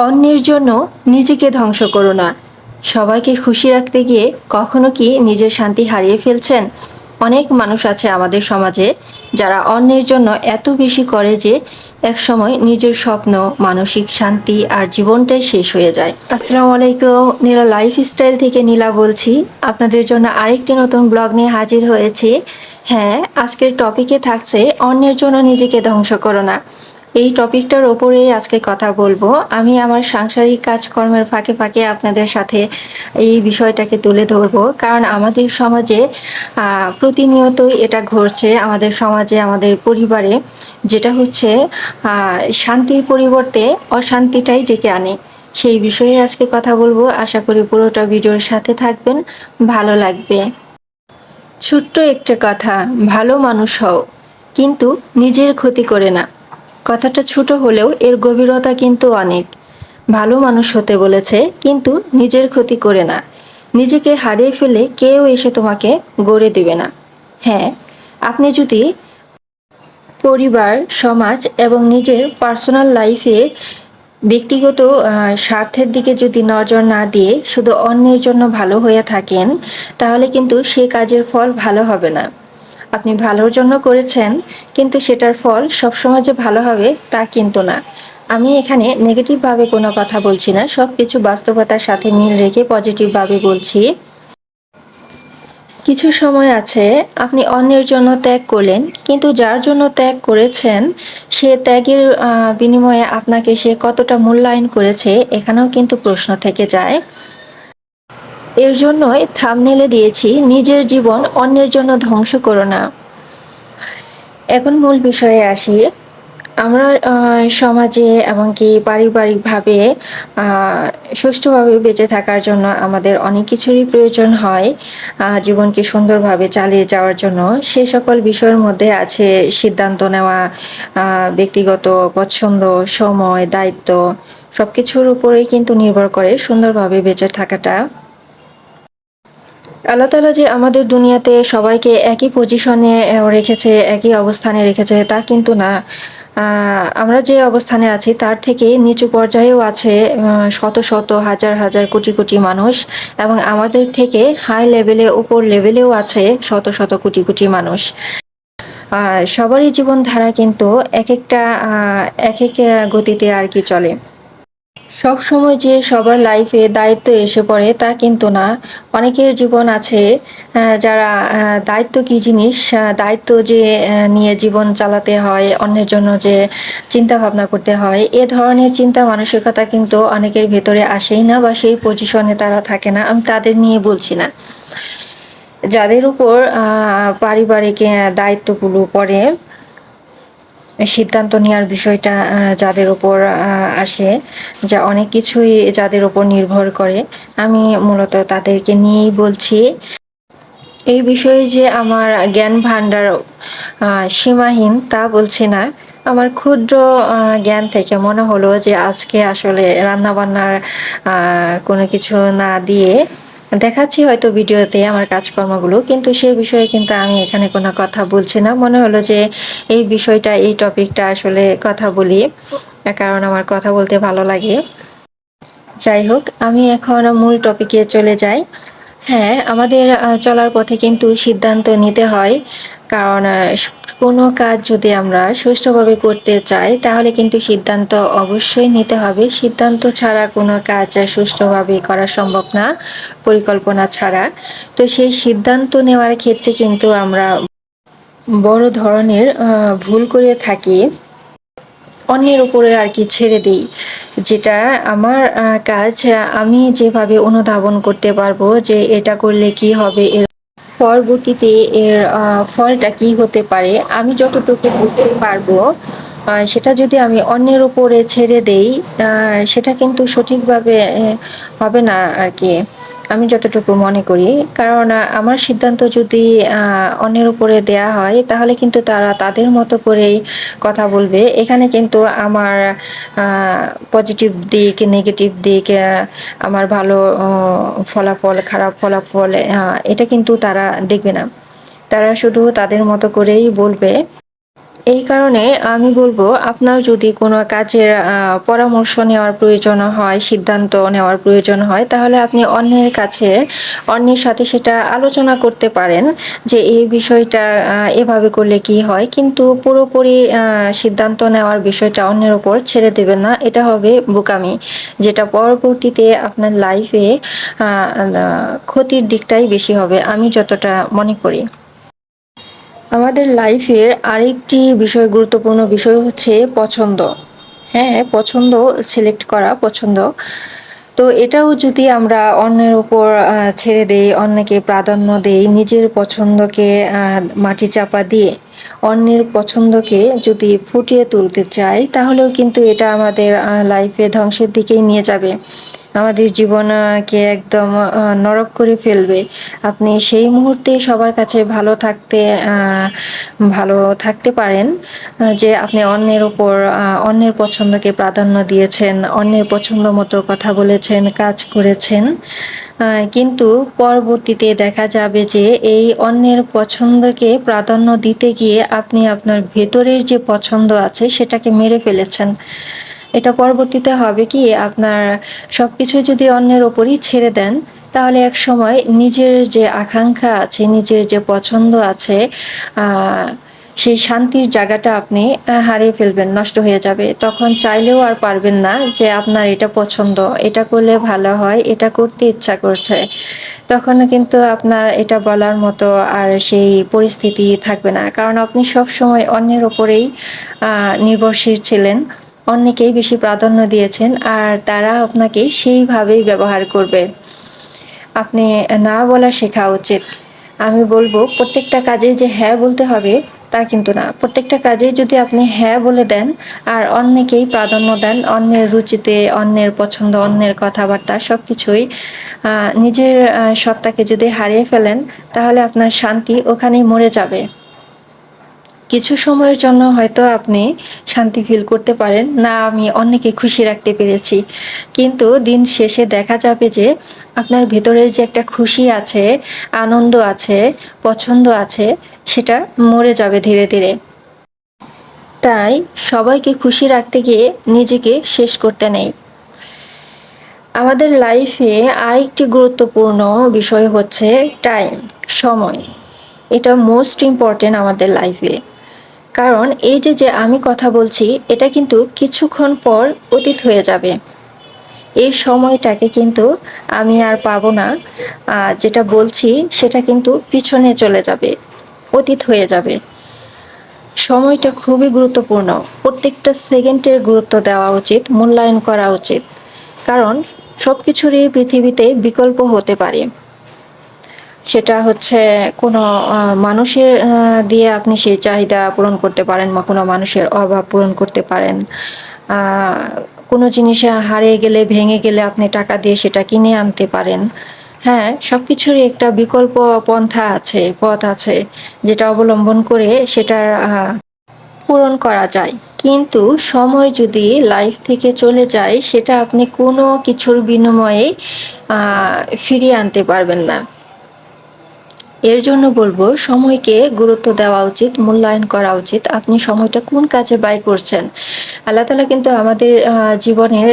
অন্যের জন্য নিজেকে ধ্বংস করো না। সবাইকে খুশি রাখতে গিয়ে কখনো কি নিজের শান্তি হারিয়ে ফেলছেন? অনেক মানুষ আছে আমাদের সমাজে যারা অন্যের জন্য এত বেশি করে যে একসময় নিজের স্বপ্ন, মানসিক শান্তি আর জীবনটাই শেষ হয়ে যায়। আসসালামু আলাইকুম, নীলা লাইফস্টাইল থেকে নীলা বলছি। আপনাদের জন্য আরেকটি নতুন ব্লগ নিয়ে হাজির হয়েছি। হ্যাঁ, আজকের টপিকে থাকছে অন্যের জন্য নিজেকে ধ্বংস করো না। এই টপিকটার ওপরেই আজকে কথা বলবো। আমি আমার সাংসারিক কাজকর্মের ফাঁকে ফাঁকে আপনাদের সাথে এই বিষয়টাকে তুলে ধরবো, কারণ আমাদের সমাজে প্রতিনিয়তই এটা ঘটছে। আমাদের সমাজে, আমাদের পরিবারে, যেটা হচ্ছে শান্তির পরিবর্তে অশান্তিটাই ডেকে আনে। সেই বিষয়ে আজকে কথা বলবো। আশা করি পুরোটা ভিডিওর সাথে থাকবেন, ভালো লাগবে। ছোট্ট একটা কথা, ভালো মানুষ হও, কিন্তু নিজের ক্ষতি করে না। কথাটা ছোট হলেও এর গভীরতা কিন্তু অনেক। ভালো মানুষ হতে বলেছে, কিন্তু নিজের ক্ষতি করে না। নিজেকে হারিয়ে ফেলে কেউ এসে তোমাকে গড়ে দেবে না। হ্যাঁ, আপনি যদি পরিবার, সমাজ এবং নিজের পার্সোনাল লাইফে ব্যক্তিগত স্বার্থের দিকে যদি নজর না দিয়ে শুধু অন্যের জন্য ভালো হয়ে থাকেন, তাহলে কিন্তু সে কাজের ফল ভালো হবে না। আপনি ভালোর জন্য করেছেন, কিন্তু সেটার ফল সবসময় যে ভালো হবে তা কিন্তু না। আমি এখানে নেগেটিভভাবে কোনো কথা বলছি না, সব কিছু বাস্তবতার সাথে মিল রেখে পজিটিভভাবে বলছি। কিছু সময় আছে আপনি অন্যের জন্য ত্যাগ করলেন, কিন্তু যার জন্য ত্যাগ করেছেন সে ত্যাগের বিনিময়ে আপনাকে সে কতটা মূল্যায়ন করেছে, এখানেও কিন্তু প্রশ্ন থেকে যায়। এর জন্যই থাম্বনেলে দিয়েছি, নিজের জীবন অন্যের জন্য ধ্বংস করো না। এখন মূল বিষয়ে আসি। আমরা সমাজে এমনকি পারিবারিকভাবে সুষ্ঠুভাবে বেঁচে থাকার জন্য আমাদের অনেক কিছুরই প্রয়োজন হয় জীবনকে সুন্দরভাবে চালিয়ে যাওয়ার জন্য। সে সকল বিষয়ের মধ্যে আছে সিদ্ধান্ত নেওয়া, ব্যক্তিগত পছন্দ, সময়, দায়িত্ব, সব কিছুর উপরেই কিন্তু নির্ভর করে সুন্দরভাবে বেঁচে থাকাটা। আল্লাহ তাআলা যে আমাদের দুনিয়াতে সবাইকে একই পজিশনে রেখেছে, একই অবস্থানে রেখেছে তা কিন্তু না। আমরা যে অবস্থানে আছি তার থেকে নিচু পর্যায়েও আছে শত শত, হাজার হাজার, কোটি কোটি মানুষ, এবং আমাদের থেকে হাই লেভেলে, উপর লেভেলেও আছে শত শত, কোটি কোটি মানুষ। সবারই জীবনধারা কিন্তু এক একটা এক এক গতিতে আর কি চলে। সব সময় যে সবার লাইফে দায়িত্ব এসে পড়ে তা কিন্তু না। অনেকের জীবন আছে যারা দায়িত্ব কি জিনিস, দায়িত্ব যে নিয়ে জীবন চালাতে হয়, অন্যের জন্য যে চিন্তা ভাবনা করতে হয়, এ ধরনের চিন্তা মানসিকতা কিন্তু অনেকের ভেতরে আসেই না, বা সেই পজিশনে তারা থাকে না। আমি তাদের নিয়ে বলছি না। যাদের উপর পারিবারিক দায়িত্বগুলো পড়ে, সিদ্ধান্ত নেওয়ার বিষয়টা যাদের উপর আসে, যা অনেক কিছুই যাদের উপর নির্ভর করে, আমি মূলত তাদেরকে নিয়েই বলছি। এই বিষয়ে যে আমার জ্ঞান ভাণ্ডার সীমাহীন তা বলছি না। আমার ক্ষুদ্র জ্ঞান থেকে মনে হলো যে আজকে আসলে রান্নাবান্নার কোনো কিছু না দিয়ে দেখাচ্ছি হয়তো ভিডিওতে আমার কাজকর্মগুলো, কিন্তু সেই বিষয়ে কিন্তু আমি এখানে কোনো কথা বলছি না। মনে হলো যে এই বিষয়টা, এই টপিকটা আসলে কথা বলি, কারণ আমার কথা বলতে ভালো লাগে। যাই হোক, আমি এখন মূল টপিকে চলে যাই। হ্যাঁ, আমাদের চলার পথে কিন্তু সিদ্ধান্ত নিতে হয়, কারণ কোনো কাজ যদি আমরা সুষ্ঠুভাবে করতে চাই তাহলে কিন্তু সিদ্ধান্ত অবশ্যই নিতে হবে। সিদ্ধান্ত ছাড়া কোনো কাজ সুষ্ঠুভাবে করা সম্ভব না, পরিকল্পনা ছাড়া। তো সেই সিদ্ধান্ত নেওয়ার ক্ষেত্রে কিন্তু আমরা বড় ধরনের ভুল করে থাকি, অন্যের উপরে আর কি ছেড়ে দিই। যেটা আমার কাজ, আমি যেভাবে অনুধাবন করতে পারবো যে এটা করলে কি হবে, এর পরবর্তীতে এর ফলটা কি হতে পারে, আমি যতটুকু বুঝতে পারবো, সেটা যদি আমি অন্যের উপরে ছেড়ে দেই, সেটা কিন্তু সঠিকভাবে হবে না আর কি, আমি যতটুকু মনে করি। কারণ আমার সিদ্ধান্ত যদি অন্যের উপরে দেয়া হয় তাহলে কিন্তু তারা তাদের মতো করেই কথা বলবে। এখানে কিন্তু আমার পজিটিভ দিক, নেগেটিভ দিক, আমার ভালো ফলাফল, খারাপ ফলাফল, এটা কিন্তু তারা দেখবে না। তারা শুধু তাদের মতো করেই বলবে। এই কারণে আমি বলবো, আপনার যদি কোনো কাজের পরামর্শ নেওয়ার প্রয়োজন হয়, সিদ্ধান্ত নেওয়ার প্রয়োজন হয়, তাহলে আপনি অন্যের সাথে সেটা আলোচনা করতে পারেন যে এই বিষয়টা এভাবে করলে কি হয়। কিন্তু পুরোপুরি সিদ্ধান্ত নেওয়ার বিষয়টা অন্যের উপর ছেড়ে দেবেন না, এটা হবে বোকামি, যেটা পরবর্তীতে আপনার লাইফে ক্ষতির দিকটাই বেশি হবে আমি যতটা মনে করি। আমাদের লাইফের আরেকটি গুরুত্বপূর্ণ বিষয় হচ্ছে পছন্দ। হ্যাঁ, পছন্দ, সিলেক্ট করা পছন্দ। তো এটাও যদি আমরা অন্যের উপর ছেড়ে দেই, অন্যকে প্রাধান্য দেই, নিজের পছন্দকে মাটি চাপা দিয়ে অন্যের পছন্দকে যদি ফুটিয়ে তুলতে চাই, তাহলেও কিন্তু এটা আমাদের লাইফে ধ্বংসের দিকেই নিয়ে যাবে, আমাদের জীবনকে একদম নরক করে ফেলবে। আপনি সেই মুহূর্তে সবার কাছে ভালো থাকতে পারেন যে আপনি অন্যের পছন্দকে প্রাধান্য দিয়েছেন, অন্যের পছন্দ মতো কথা বলেছেন, কাজ করেছেন, কিন্তু পরবর্তীতে দেখা যাবে যে এই অন্যের পছন্দকে প্রাধান্য দিতে গিয়ে আপনি আপনার ভেতরের যে পছন্দ আছে সেটাকে মেরে ফেলেছেন। এটা পরবর্তীতে হবে কি, আপনার সবকিছু যদি অন্যের ওপরই ছেড়ে দেন, তাহলে এক সময় নিজের যে আকাঙ্ক্ষা আছে, নিজের যে পছন্দ আছে, সেই শান্তির জায়গাটা আপনি হারিয়ে ফেলবেন, নষ্ট হয়ে যাবে। তখন চাইলেও আর পারবেন না যে আপনার এটা পছন্দ, এটা করলে ভালো হয়, এটা করতে ইচ্ছা করছে। তখন কিন্তু আপনার এটা বলার মতো আর সেই পরিস্থিতি থাকবে না, কারণ আপনি সব সময় অন্যের ওপরেই নির্ভরশীল ছিলেন, অন্যকেই বেশি প্রাধান্য দিয়েছেন, আর তারা আপনাকে সেইভাবেই ব্যবহার করবে। আপনি না বলা শেখা উচিত। আমি বলবো, প্রত্যেকটা কাজে যে হ্যাঁ বলতে হবে তা কিন্তু না। প্রত্যেকটা কাজেই যদি আপনি হ্যাঁ বলে দেন আর অন্যকেই প্রাধান্য দেন, অন্যের রুচিতে, অন্যের পছন্দ, অন্যের কথাবার্তা সবকিছুই নিজের সত্তাকে যদি হারিয়ে ফেলেন, তাহলে আপনার শান্তি ওখানেই মরে যাবে। কিছু সময়ের জন্য হয়তো আপনি শান্তি ফিল করতে পারেন, না আমি অন্যকে খুশি রাখতে পেরেছি, কিন্তু দিন শেষে দেখা যাবে যে আপনার ভেতরে যে একটা খুশি আছে, আনন্দ আছে, পছন্দ আছে, সেটা মরে যাবে ধীরে ধীরে। তাই সবাইকে খুশি রাখতে গিয়ে নিজেকে শেষ করতে নেই। আমাদের লাইফে আরেকটি গুরুত্বপূর্ণ বিষয় হচ্ছে টাইম, সময়। এটা মোস্ট ইম্পর্টেন্ট আমাদের লাইফে। কারণ এই যে আমি কথা বলছি, এটা কিন্তু কিছুক্ষণ পর অতীত হয়ে যাবে। এই সময়টাকে কিন্তু আমি আর পাবো না। যেটা বলছি সেটা কিন্তু পিছনে চলে যাবে, অতীত হয়ে যাবে। সময়টা খুবই গুরুত্বপূর্ণ, প্রত্যেকটা সেকেন্ডের গুরুত্ব দেওয়া উচিত, মূল্যায়ন করা উচিত। কারণ সব কিছুরই পৃথিবীতে বিকল্প হতে পারে। সেটা হচ্ছে কোনো মানুষের দিয়ে আপনি সেই চাহিদা পূরণ করতে পারেন, বা কোনো মানুষের অভাব পূরণ করতে পারেন। কোনো জিনিস হারিয়ে গেলে, ভেঙে গেলে আপনি টাকা দিয়ে সেটা কিনে আনতে পারেন। হ্যাঁ, সব কিছুরই একটা বিকল্প পথ আছে, যেটা অবলম্বন করে সেটার পূরণ করা যায়। কিন্তু সময় যদি লাইফ থেকে চলে যায়, সেটা আপনি কোনো কিছুর বিনিময়ে ফিরিয়ে আনতে পারবেন না। এর জন্য বলবো, সময়কে গুরুত্ব দেওয়া উচিত, মূল্যায়ন করা উচিত। আপনি সময়টা কোন কাজে ব্যয় করছেন। আল্লাহ তাআলা কিন্তু আমাদের জীবনের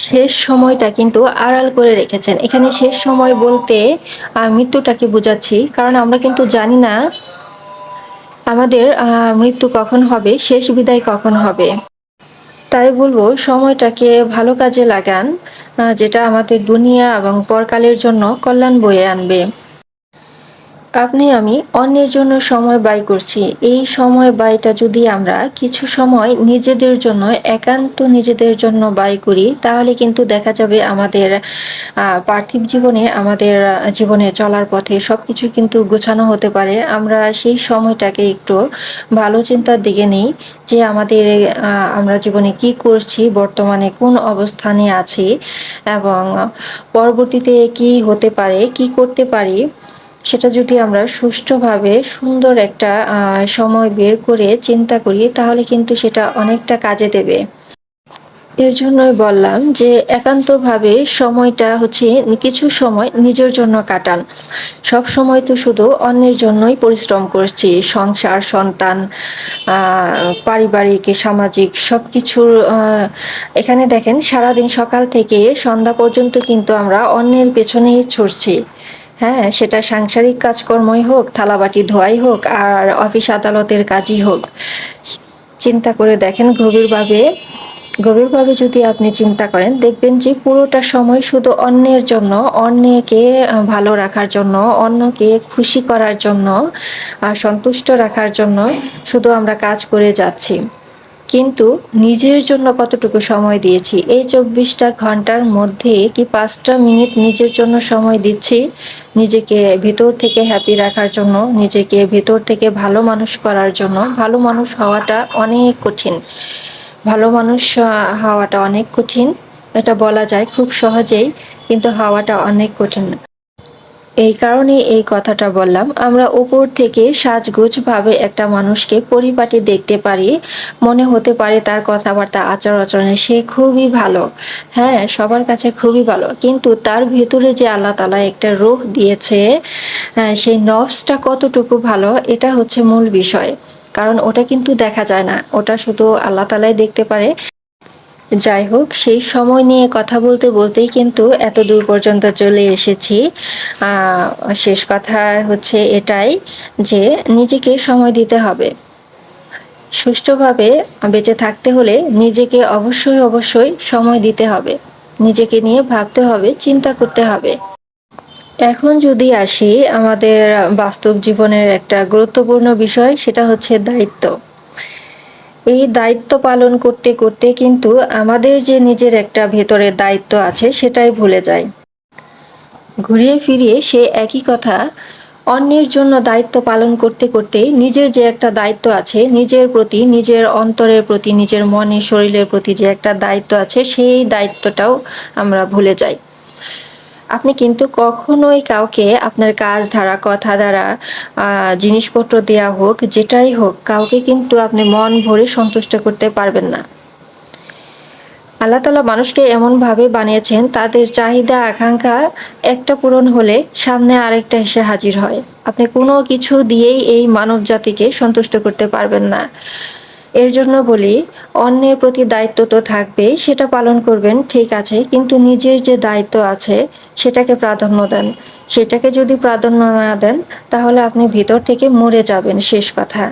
শেষ সময়টা কিন্তু আড়াল করে রেখেছেন। এখানে শেষ সময় বলতে মৃত্যুটাকে বোঝাচ্ছি, কারণ আমরা কিন্তু জানি না আমাদের মৃত্যু কখন হবে, শেষ বিদায় কখন হবে। তাই বলবো, সময়টাকে ভালো কাজে লাগান, যেটা আমাদের দুনিয়া এবং পরকালের জন্য কল্যাণ বয়ে আনবে। আমি অন্যের জন্য সময় ব্যয় করছি, এই সময় ব্যয়টা যদি আমরা কিছু সময় নিজেদের জন্য ব্যয় করি, তাহলে কিন্তু দেখা যাবে আমাদের পার্থিব জীবনে, আমাদের জীবনে চলার পথে সবকিছু কিন্তু গোছানো হতে পারে। আমরা সেই সময়টাকে একটু ভালো চিন্তার দিকে নিই, যে আমরা জীবনে কি করছি, বর্তমানে কোন অবস্থানে আছি, এবং পরবর্তীতে কি হতে পারে, কি করতে পারি, সেটা যদি আমরা সুষ্ঠুভাবে সুন্দর একটা সময় বের করে চিন্তা করি, তাহলে কিন্তু সেটা অনেকটা কাজে দেবে। এর জন্যই বললাম যে একান্তভাবে সময়টা হচ্ছে কিছু সময় নিজের জন্য কাটান। সবসময় তো শুধু অন্যের জন্যই পরিশ্রম করছি। সংসার, সন্তান, আ পারিবারিক, সামাজিক সবকিছুর এখানে দেখেন সারাদিন সকাল থেকে সন্ধ্যা পর্যন্ত কিন্তু আমরা অন্যের পেছনেই ছুটছি। হ্যাঁ? সেটা সাংসারিক কাজকর্মই হোক, থালাবাটি ধোয়াই হোক, আর অফিস আদালতের কাজই হোক। চিন্তা করে দেখেন গভীরভাবে যদি আপনি চিন্তা করেন, দেখবেন যে পুরোটা সময় শুধু অন্যের জন্য, অন্যকে ভালো রাখার জন্য, অন্যকে খুশি করার জন্য, সন্তুষ্ট রাখার জন্য শুধু আমরা কাজ করে যাচ্ছি। কিন্তু নিজের জন্য কতটুকু সময় দিয়েছি? এই ২৪টা ঘন্টার মধ্যে কি ৫টা মিনিট নিজের জন্য সময় দিচ্ছি? নিজেকে ভেতর থেকে হ্যাপি রাখার জন্য, নিজেকে ভেতর থেকে ভালো মানুষ করার জন্য। ভালো মানুষ হওয়াটা অনেক কঠিন। ভালো মানুষ হওয়াটা অনেক কঠিন। এটা বলা যায় খুব সহজেই, কিন্তু হওয়াটা অনেক কঠিন। এই কারণেই এই কথাটা বললাম। আমরা উপর থেকে সাজগোজভাবে একটা মানুষকে পরিপাটি দেখতে পারি। মনে হতে পারে তার কথাবার্তা, আচার-আচরণে সে খুবই ভালো। হ্যাঁ, সবার কাছে খুবই ভালো। কিন্তু তার ভেতরে যে আল্লাহ তাআলা একটা রূহ দিয়েছে, সেই নফসটা কতটুকু ভালো, এটা হচ্ছে মূল বিষয়। কারণ ওটা কিন্তু দেখা যায় না। ওটা শুধু আল্লাহ তাআলাই দেখতে পারে। যাই হোক, সেই সময় নিয়ে কথা বলতে বলতেই কিন্তু এত দূর পর্যন্ত চলে এসেছি। আ শেষ কথা হচ্ছে এটাই যে নিজেকে সময় দিতে হবে। সুষ্ঠুভাবে বেঁচে থাকতে হলে নিজেকে অবশ্যই সময় দিতে হবে। নিজেকে নিয়ে ভাবতে হবে, চিন্তা করতে হবে। এখন যদি আসি আমাদের বাস্তব জীবনের একটা গুরুত্বপূর্ণ বিষয়, সেটা হচ্ছে দায়িত্ব। এই দায়িত্ব পালন করতে করতে কিন্তু আমাদের যে নিজের একটা ভেতরের দায়িত্ব আছে সেটাই ভুলে যাই। ঘুরিয়ে ফিরিয়ে সে একই কথা, অন্যের জন্য দায়িত্ব পালন করতে করতে নিজের যে একটা দায়িত্ব আছে, নিজের প্রতি, নিজের অন্তরের প্রতি, নিজের মনে শরীরের প্রতি যে একটা দায়িত্ব আছে, সেই দায়িত্বটাও আমরা ভুলে যাই। আপনি কিন্তু কখনোই কাউকে আপনার কাজ দ্বারা, কথা দ্বারা, জিনিসপত্র দেয়া হোক, যেটাই হোক, কাউকে কিন্তু আপনি মন ভরে সন্তুষ্ট করতে পারবেন না। আল্লাহ তাআলা মানুষকে এমনভাবে বানিয়েছেন, তাদের চাহিদা আকাঙ্ক্ষা একটা পূরণ হলে সামনে আরেকটা এসে হাজির হয়। আপনি কোনো কিছু দিয়েই এই মানব জাতিকে সন্তুষ্ট করতে পারবেন না। এর জন্য বলি, অন্যের প্রতি দায়িত্ব তো থাকবেই, সেটা পালন করবেন ঠিক আছে, কিন্তু নিজের যে দায়িত্ব আছে সেটাকে প্রাধান্য দেন। সেটাকে যদি প্রাধান্য না দেন, তাহলে আপনি ভিতর থেকে মরে যাবেন, শেষ কথা।